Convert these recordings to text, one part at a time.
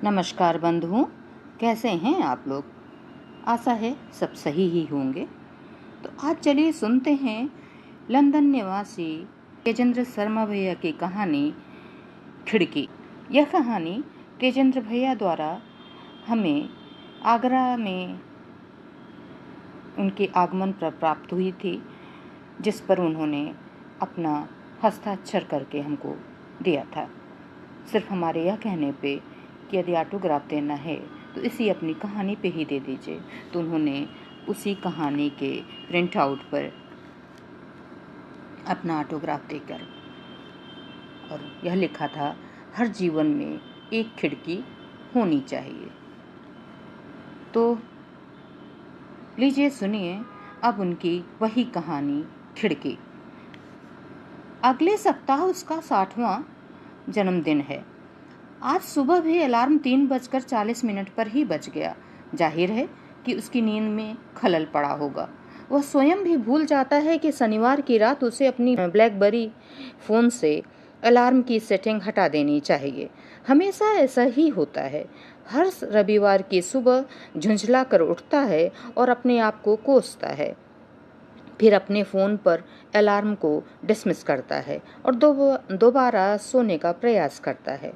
नमस्कार बंधुओं, कैसे हैं आप लोग। आशा है सब सही ही होंगे। तो आज चलिए सुनते हैं लंदन निवासी तेजेंद्र शर्मा भैया की कहानी खिड़की। यह कहानी तेजेंद्र भैया द्वारा हमें आगरा में उनके आगमन पर प्राप्त हुई थी, जिस पर उन्होंने अपना हस्ताक्षर करके हमको दिया था। सिर्फ हमारे यह कहने पे कि यदि ऑटोग्राफ देना है तो इसी अपनी कहानी पे ही दे दीजिए। तो उन्होंने उसी कहानी के प्रिंट आउट पर अपना ऑटोग्राफ देकर और यह लिखा था, हर जीवन में एक खिड़की होनी चाहिए। तो लीजिए सुनिए अब उनकी वही कहानी खिड़की। अगले सप्ताह उसका 60वां जन्मदिन है। आज सुबह भी अलार्म 3:40 पर ही बज गया। जाहिर है कि उसकी नींद में खलल पड़ा होगा। वह स्वयं भी भूल जाता है कि शनिवार की रात उसे अपनी ब्लैकबेरी फ़ोन से अलार्म की सेटिंग हटा देनी चाहिए। हमेशा ऐसा ही होता है। हर रविवार की सुबह झुंझला कर उठता है और अपने आप को कोसता है, फिर अपने फ़ोन पर अलार्म को डिसमिस करता है और दोबारा सोने का प्रयास करता है।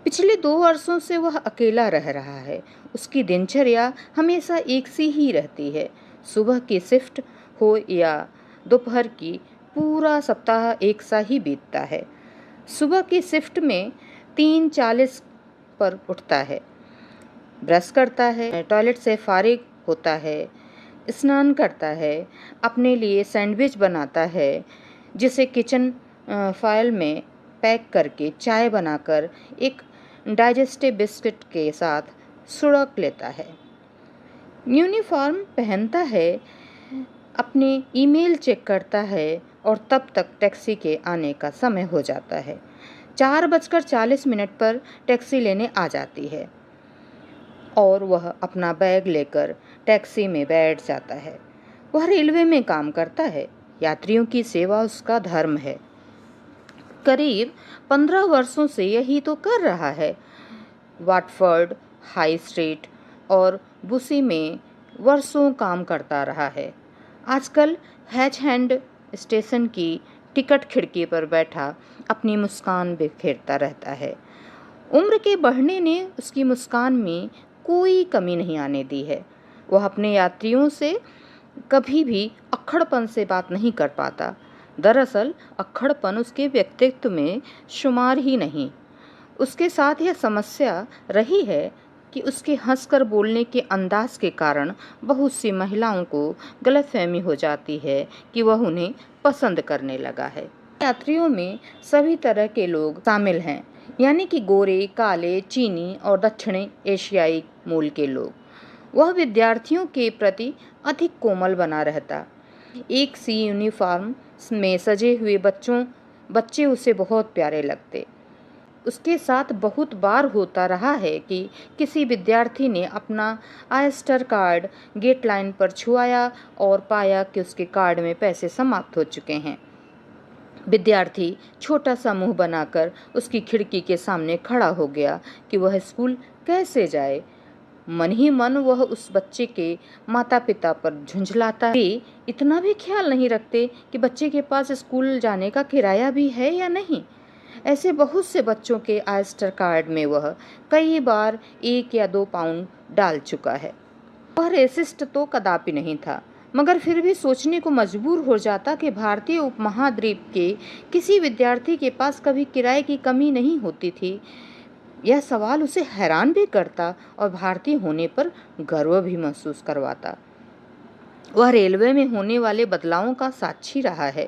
पिछले 2 वर्षों से वह अकेला रह रहा है। उसकी दिनचर्या हमेशा एक सी ही रहती है। सुबह की शिफ्ट हो या दोपहर की, पूरा सप्ताह एक सा ही बीतता है। सुबह की शिफ्ट में 3:40 पर उठता है, ब्रश करता है, टॉयलेट से फारिग होता है, स्नान करता है, अपने लिए सैंडविच बनाता है, जिसे किचन फाइल में पैक करके चाय बनाकर एक डाइजेस्टिव बिस्किट के साथ सुड़क लेता है। यूनिफॉर्म पहनता है, अपने ईमेल चेक करता है और तब तक टैक्सी के आने का समय हो जाता है। 4:40 पर टैक्सी लेने आ जाती है और वह अपना बैग लेकर टैक्सी में बैठ जाता है। वह रेलवे में काम करता है। यात्रियों की सेवा उसका धर्म है। करीब 15 वर्षों से यही तो कर रहा है। वाटफोर्ड, हाई स्ट्रीट और बुसी में वर्षों काम करता रहा है। आजकल हैचहैंड स्टेशन की टिकट खिड़की पर बैठा अपनी मुस्कान बिखेरता रहता है। उम्र के बढ़ने ने उसकी मुस्कान में कोई कमी नहीं आने दी है। वह अपने यात्रियों से कभी भी अक्खड़पन से बात नहीं कर पाता। दरअसल अक्खड़पन उसके व्यक्तित्व में शुमार ही नहीं। उसके साथ यह समस्या रही है कि उसके हंसकर बोलने के अंदाज के कारण बहुत सी महिलाओं को गलतफहमी हो जाती है कि वह उन्हें पसंद करने लगा है। यात्रियों में सभी तरह के लोग शामिल हैं, यानी कि गोरे, काले, चीनी और दक्षिणी एशियाई मूल के लोग। वह विद्यार्थियों के प्रति अधिक कोमल बना रहता। एक सी यूनिफॉर्म में सजे हुए बच्चे उसे बहुत प्यारे लगते। उसके साथ बहुत बार होता रहा है कि किसी विद्यार्थी ने अपना ऑयस्टर कार्ड गेट लाइन पर छुआया और पाया कि उसके कार्ड में पैसे समाप्त हो चुके हैं। विद्यार्थी छोटा सा मुंह बनाकर उसकी खिड़की के सामने खड़ा हो गया कि वह स्कूल कैसे जाए। मन ही मन वह उस बच्चे के माता पिता पर झुंझलाता है। वे इतना भी ख्याल नहीं रखते कि बच्चे के पास स्कूल जाने का किराया भी है या नहीं। ऐसे बहुत से बच्चों के ऑयस्टर कार्ड में वह कई बार 1 या 2 पाउंड डाल चुका है। वह रेसिस्ट तो कदापि नहीं था, मगर फिर भी सोचने को मजबूर हो जाता कि भारतीय उपमहाद्वीप के किसी विद्यार्थी के पास कभी किराए की कमी नहीं होती थी। यह सवाल उसे हैरान भी करता और भारतीय होने पर गर्व भी महसूस करवाता। वह रेलवे में होने वाले बदलावों का साक्षी रहा है।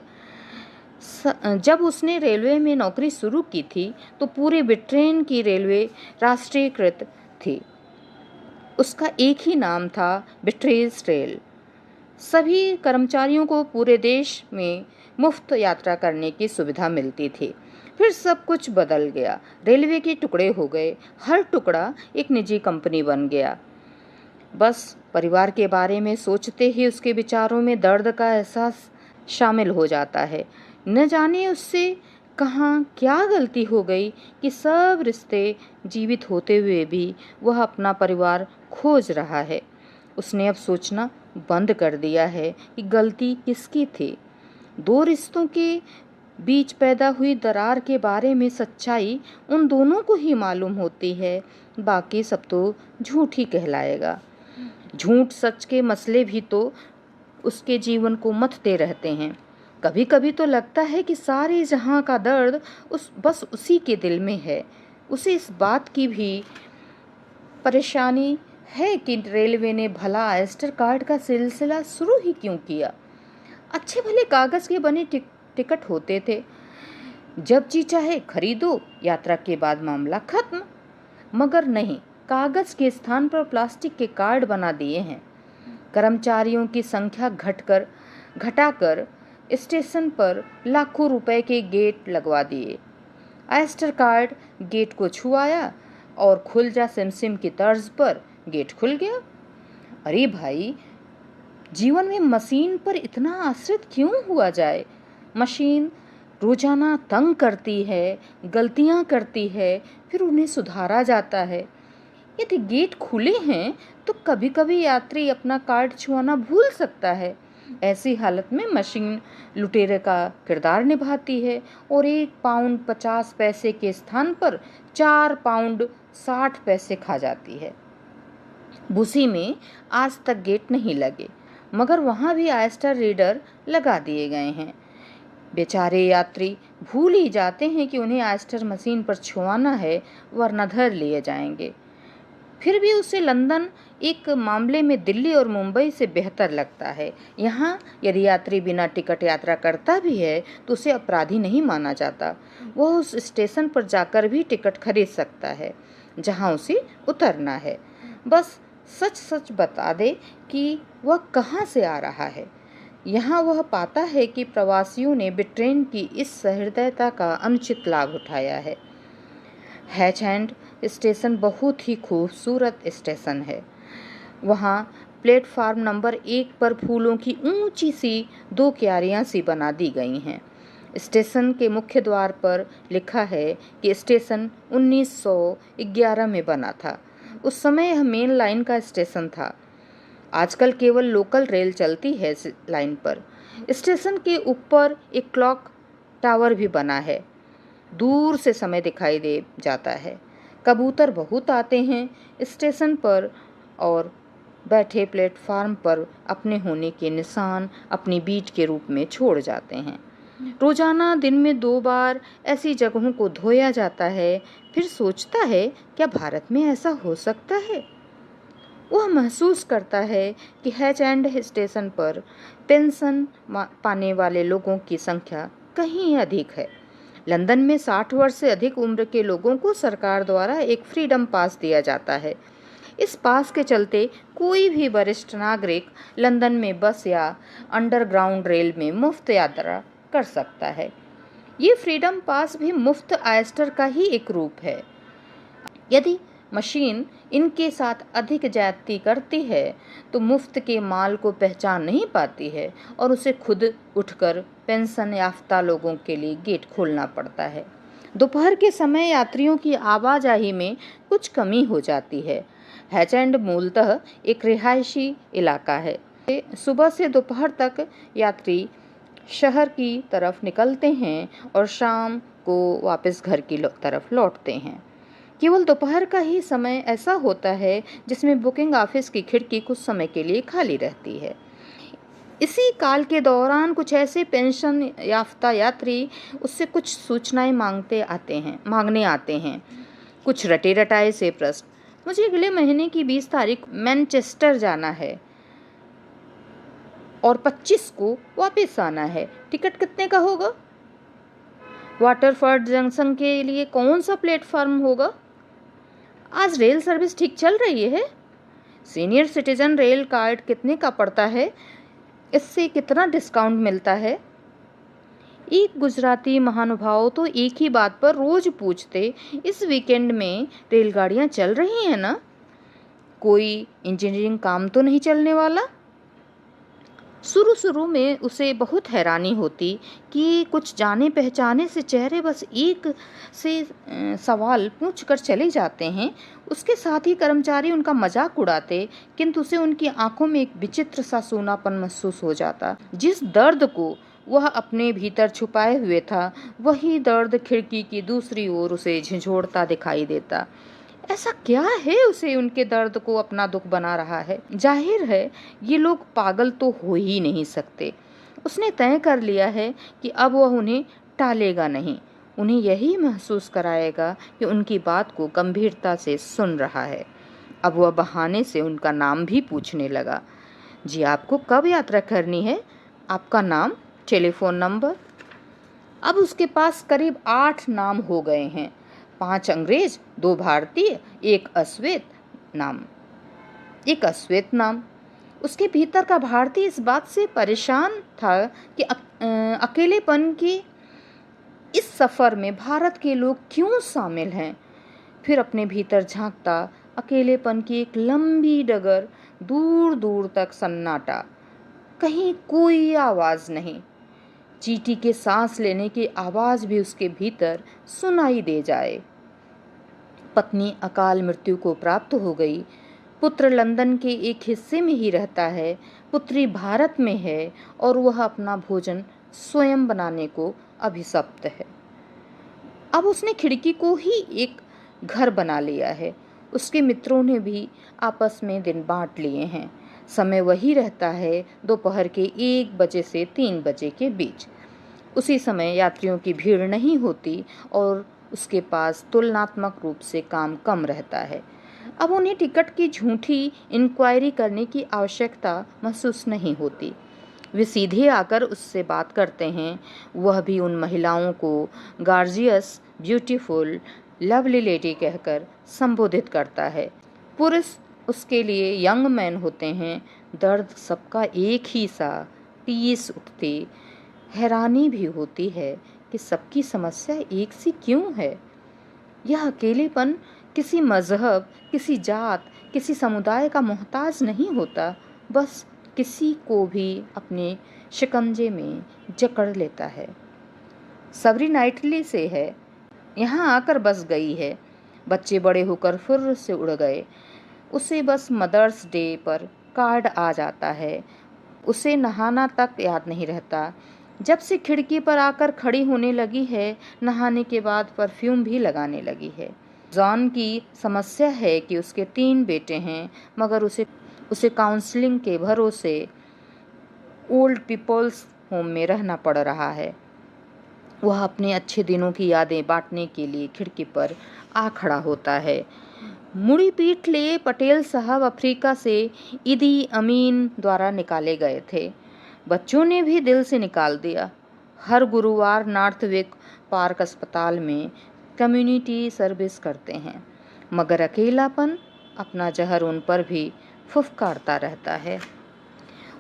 जब उसने रेलवे में नौकरी शुरू की थी तो पूरे ब्रिटेन की रेलवे राष्ट्रीयकृत थी। उसका एक ही नाम था, ब्रिटिश रेल। सभी कर्मचारियों को पूरे देश में मुफ्त यात्रा करने की सुविधा मिलती थी। फिर सब कुछ बदल गया। रेलवे के टुकड़े हो गए। हर टुकड़ा एक निजी कंपनी बन गया। बस परिवार के बारे में सोचते ही उसके विचारों में दर्द का एहसास शामिल हो जाता है। न जाने उससे कहाँ क्या गलती हो गई कि सब रिश्ते जीवित होते हुए भी वह अपना परिवार खोज रहा है। उसने अब सोचना बंद कर दिया है कि गलती किसकी थी। दो रिश्तों के बीच पैदा हुई दरार के बारे में सच्चाई उन दोनों को ही मालूम होती है, बाकी सब तो झूठ ही कहलाएगा। झूठ सच के मसले भी तो उसके जीवन को मथते रहते हैं। कभी कभी तो लगता है कि सारे जहां का दर्द बस उसी के दिल में है। उसे इस बात की भी परेशानी है कि रेलवे ने भला ऑयस्टर कार्ड का सिलसिला शुरू ही क्यों किया। अच्छे भले कागज के बने टिकट होते थे, जब जी चाहे खरीदो, यात्रा के बाद मामला खत्म। मगर नहीं, कागज के स्थान पर प्लास्टिक के कार्ड बना दिए हैं। कर्मचारियों की संख्या घटाकर स्टेशन पर लाखों रुपए के गेट लगवा दिए। ऑयस्टर कार्ड गेट को छुआया और खुल जा सिमसिम की तर्ज पर गेट खुल गया। अरे भाई, जीवन में मशीन पर इतना आश्रित क्यों हुआ जाए। मशीन रोजाना तंग करती है, गलतियां करती है, फिर उन्हें सुधारा जाता है। यदि गेट खुले हैं तो कभी कभी यात्री अपना कार्ड छुआना भूल सकता है। ऐसी हालत में मशीन लुटेरे का किरदार निभाती है और 1 पाउंड 50 पैसे के स्थान पर 4 पाउंड 60 पैसे खा जाती है। बुसी में आज तक गेट नहीं लगे, मगर वहां भी ऑयस्टर रीडर लगा दिए गए हैं। बेचारे यात्री भूल ही जाते हैं कि उन्हें ऑयस्टर मशीन पर छुआना है, वरना धर लिए जाएंगे। फिर भी उसे लंदन एक मामले में दिल्ली और मुंबई से बेहतर लगता है। यहाँ यदि यात्री बिना टिकट यात्रा करता भी है तो उसे अपराधी नहीं माना जाता। वह उस स्टेशन पर जाकर भी टिकट खरीद सकता है जहाँ उसे उतरना है। बस सच सच बता दे कि वह कहाँ से आ रहा है। यहाँ वह पाता है कि प्रवासियों ने ब्रिटेन की इस सहृदयता का अनुचित लाभ उठाया है। हैच एंड स्टेशन बहुत ही खूबसूरत स्टेशन है। वहाँ प्लेटफार्म नंबर 1 पर फूलों की ऊंची सी 2 क्यारियां सी बना दी गई हैं। स्टेशन के मुख्य द्वार पर लिखा है कि स्टेशन 1911 में बना था। उस समय यह मेन लाइन का स्टेशन था। आजकल केवल लोकल रेल चलती है इस लाइन पर। स्टेशन के ऊपर एक क्लॉक टावर भी बना है। दूर से समय दिखाई दे जाता है। कबूतर बहुत आते हैं स्टेशन पर और बैठे प्लेटफार्म पर अपने होने के निशान अपनी बीट के रूप में छोड़ जाते हैं। रोजाना दिन में 2 बार ऐसी जगहों को धोया जाता है। फिर सोचता है, क्या भारत में ऐसा हो सकता है? वह महसूस करता है कि हैच एंड स्टेशन पर पेंशन पाने वाले लोगों की संख्या कहीं अधिक है। लंदन में 60 वर्ष से अधिक उम्र के लोगों को सरकार द्वारा एक फ्रीडम पास दिया जाता है। इस पास के चलते कोई भी वरिष्ठ नागरिक लंदन में बस या अंडरग्राउंड रेल में मुफ्त यात्रा कर सकता है। ये फ्रीडम पास भी मुफ्त ऑयस्टर का ही एक रूप है। यदि मशीन इनके साथ अधिक ज्यादती करती है तो मुफ्त के माल को पहचान नहीं पाती है और उसे खुद उठकर पेंशन याफ्ता लोगों के लिए गेट खोलना पड़ता है। दोपहर के समय यात्रियों की आवाजाही में कुछ कमी हो जाती है। हैच एंड मूलतः एक रिहायशी इलाका है। सुबह से दोपहर तक यात्री शहर की तरफ निकलते हैं और शाम को वापस घर की तरफ लौटते हैं। केवल दोपहर का ही समय ऐसा होता है जिसमें बुकिंग ऑफिस की खिड़की कुछ समय के लिए खाली रहती है। इसी काल के दौरान कुछ ऐसे पेंशन याफ्ता यात्री उससे कुछ सूचनाएं मांगने आते हैं। कुछ रटे रटाए से प्रश्न, मुझे अगले महीने की 20 तारीख मैनचेस्टर जाना है और 25 को वापस आना है, टिकट कितने का होगा? वाटरफोर्ड जंक्शन के लिए कौन सा प्लेटफॉर्म होगा? आज रेल सर्विस ठीक चल रही है? सीनियर सिटीजन रेल कार्ड कितने का पड़ता है? इससे कितना डिस्काउंट मिलता है? एक गुजराती महानुभाव तो एक ही बात पर रोज पूछते, इस वीकेंड में रेलगाड़ियां चल रही हैं ना? कोई इंजीनियरिंग काम तो नहीं चलने वाला? शुरू शुरू में उसे बहुत हैरानी होती कि कुछ जाने पहचाने से चेहरे बस एक से सवाल पूछ कर चले जाते हैं। उसके साथी कर्मचारी उनका मजाक उड़ाते, किंतु उसे उनकी आंखों में एक विचित्र सा सूनापन महसूस हो जाता। जिस दर्द को वह अपने भीतर छुपाए हुए था, वही दर्द खिड़की की दूसरी ओर उसे झिझोड़ता दिखाई देता। ऐसा क्या है उसे उनके दर्द को अपना दुख बना रहा है? जाहिर है ये लोग पागल तो हो ही नहीं सकते। उसने तय कर लिया है कि अब वह उन्हें टालेगा नहीं, उन्हें यही महसूस कराएगा कि उनकी बात को गंभीरता से सुन रहा है। अब वह बहाने से उनका नाम भी पूछने लगा। जी, आपको कब यात्रा करनी है? आपका नाम, टेलीफोन नंबर? अब उसके पास करीब 8 नाम हो गए हैं। 5 अंग्रेज, 2 भारतीय, एक अश्वेत नाम। उसके भीतर का भारतीय इस बात से परेशान था कि अकेलेपन की इस सफर में भारत के लोग क्यों शामिल हैं। फिर अपने भीतर झांकता, अकेलेपन की एक लंबी डगर, दूर दूर तक सन्नाटा, कहीं कोई आवाज नहीं। चींटी के सांस लेने की आवाज भी उसके भीतर सुनाई दे जाए। पत्नी अकाल मृत्यु को प्राप्त हो गई। पुत्र लंदन के एक हिस्से में ही रहता है, पुत्री भारत में है और वह अपना भोजन स्वयं बनाने को अभिशप्त है। अब उसने खिड़की को ही एक घर बना लिया है। उसके मित्रों ने भी आपस में दिन बांट लिए हैं। समय वही रहता है, दोपहर के 1 बजे से 3 बजे के बीच। उसी समय यात्रियों की भीड़ नहीं होती और उसके पास तुलनात्मक रूप से काम कम रहता है। अब उन्हें टिकट की झूठी इंक्वायरी करने की आवश्यकता महसूस नहीं होती। वे सीधे आकर उससे बात करते हैं। वह भी उन महिलाओं को गार्जियस, ब्यूटीफुल, लवली लेडी कहकर संबोधित करता है। पुरुष उसके लिए यंग मैन होते हैं। दर्द सबका एक ही सा, टीस उठती। हैरानी भी होती है कि सबकी समस्या एक सी क्यों है। यह अकेलेपन किसी मजहब, किसी जात, किसी समुदाय का मोहताज नहीं होता, बस किसी को भी अपने शिकंजे में जकड़ लेता है। सबरी नाइटली से है, यहाँ आकर बस गई है। बच्चे बड़े होकर फुर्र से उड़ गए। उसे बस मदर्स डे पर कार्ड आ जाता है। उसे नहाना तक याद नहीं रहता। जब से खिड़की पर आकर खड़ी होने लगी है, नहाने के बाद परफ्यूम भी लगाने लगी है। जॉन की समस्या है कि उसके 3 बेटे हैं, मगर उसे काउंसलिंग के भरोसे ओल्ड पीपल्स होम में रहना पड़ रहा है। वह अपने अच्छे दिनों की यादें बांटने के लिए खिड़की पर आ खड़ा होता है। मुड़ी पीट लिए पटेल साहब अफ्रीका से इदी अमीन द्वारा निकाले गए थे। बच्चों ने भी दिल से निकाल दिया। हर गुरुवार नॉर्थविक पार्क अस्पताल में कम्युनिटी सर्विस करते हैं, मगर अकेलापन अपना जहर उन पर भी फुफकारता रहता है।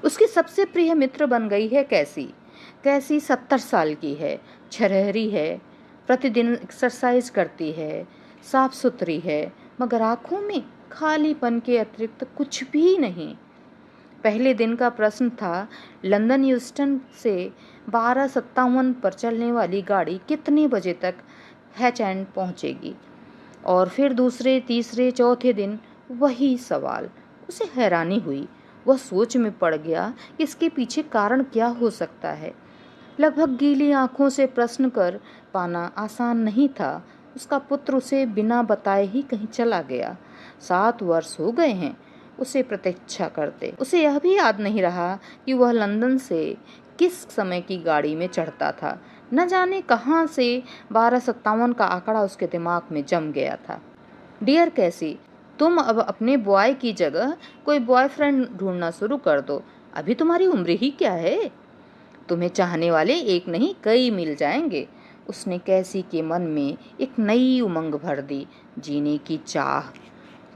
उसकी सबसे प्रिय मित्र बन गई है कैसी। कैसी 70 साल की है, छरहरी है, प्रतिदिन एक्सरसाइज करती है, साफ सुथरी है, मगर आंखों में खालीपन के अतिरिक्त कुछ भी नहीं। पहले दिन का प्रश्न था, लंदन ह्यूस्टन से 12:57 पर चलने वाली गाड़ी कितने बजे तक हैच एंड पहुंचेगी। और फिर दूसरे, तीसरे, चौथे दिन वही सवाल। उसे हैरानी हुई। वह सोच में पड़ गया कि इसके पीछे कारण क्या हो सकता है। लगभग गीली आंखों से प्रश्न कर पाना आसान नहीं था। उसका पुत्र उसे बिना बताए ही कहीं चला गया। 7 वर्ष हो गए हैं उसे प्रतीक्षा करते। उसे यह भी याद नहीं रहा कि वह लंदन से किस समय की गाड़ी में चढ़ता था। न जाने कहां से 12:57 का आंकड़ा उसके दिमाग में जम गया था। डियर कैसी, तुम अब अपने बॉय की जगह कोई बॉयफ्रेंड ढूंढना शुरू कर दो। अभी तुम्हारी उम्र ही क्या है। तुम्हें चाहने वाले एक नहीं कई मिल जाएंगे। उसने कैसी के मन में एक नई उमंग भर दी, जीने की चाह।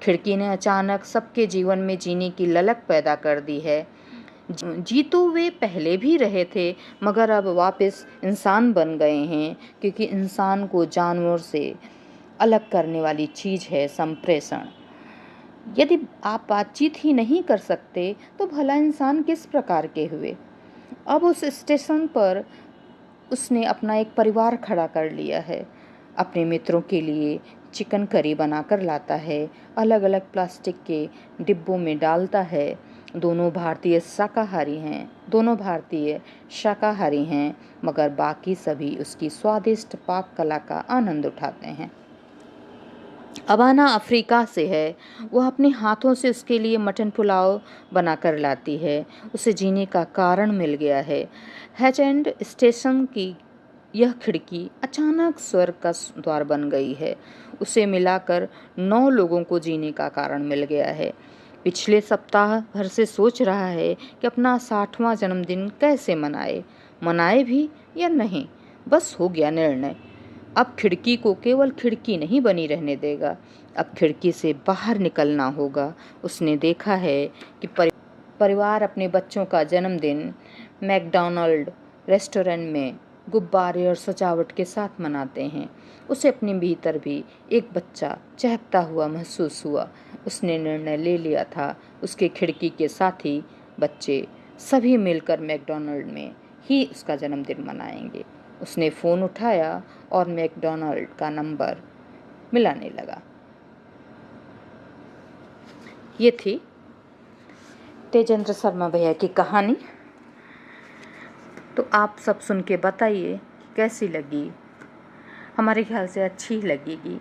खिड़की ने अचानक सबके जीवन में जीने की ललक पैदा कर दी है। जी तो वे पहले भी रहे थे, मगर अब वापस इंसान बन गए हैं, क्योंकि इंसान को जानवर से अलग करने वाली चीज है संप्रेषण। यदि आप बातचीत ही नहीं कर सकते तो भला इंसान किस प्रकार के हुए। अब उस स्टेशन पर उसने अपना एक परिवार खड़ा कर लिया है। अपने मित्रों के लिए चिकन करी बनाकर लाता है, अलग अलग प्लास्टिक के डिब्बों में डालता है। दोनों भारतीय शाकाहारी हैं, मगर बाकी सभी उसकी स्वादिष्ट पाक कला का आनंद उठाते हैं। अबाना अफ्रीका से है। वह अपने हाथों से उसके लिए मटन पुलाव बनाकर लाती है। उसे जीने का कारण मिल गया है। हैचएंड स्टेशन की यह खिड़की अचानक स्वर्ग का द्वार बन गई है। उसे मिलाकर 9 लोगों को जीने का कारण मिल गया है। पिछले सप्ताह भर से सोच रहा है कि अपना 60वां जन्मदिन कैसे मनाए भी या नहीं। बस हो गया निर्णय। अब खिड़की को केवल खिड़की नहीं बनी रहने देगा, अब खिड़की से बाहर निकलना होगा। उसने देखा है कि परिवार अपने बच्चों का जन्मदिन मैकडॉनल्ड रेस्टोरेंट में गुब्बारे और सजावट के साथ मनाते हैं। उसे अपने भीतर भी एक बच्चा चहकता हुआ महसूस हुआ। उसने निर्णय ले लिया था, उसके खिड़की के साथी बच्चे सभी मिलकर मैकडॉनल्ड में ही उसका जन्मदिन मनाएंगे। उसने फ़ोन उठाया और मैकडॉनल्ड का नंबर मिलाने लगा। ये थी तेजेंद्र शर्मा भैया की कहानी। तो आप सब सुन के बताइए कैसी लगी। हमारे ख्याल से अच्छी ही लगेगी।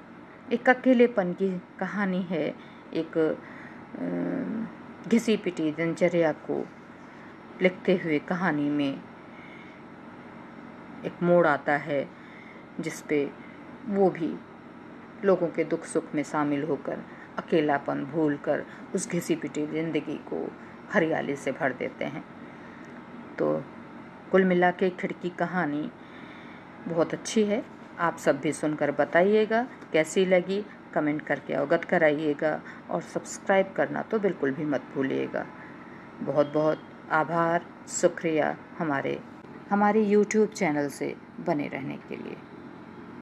एक अकेलेपन की कहानी है, एक घिसी पिटी दिनचर्या को लिखते हुए कहानी में एक मोड़ आता है जिस पे वो भी लोगों के दुख सुख में शामिल होकर अकेलापन भूलकर उस घिसी पिटी ज़िंदगी को हरियाली से भर देते हैं। तो कुल मिला के खिड़की कहानी बहुत अच्छी है। आप सब भी सुनकर बताइएगा कैसी लगी, कमेंट करके अवगत कराइएगा और सब्सक्राइब करना तो बिल्कुल भी मत भूलिएगा। बहुत बहुत आभार, शुक्रिया हमारे YouTube चैनल से बने रहने के लिए।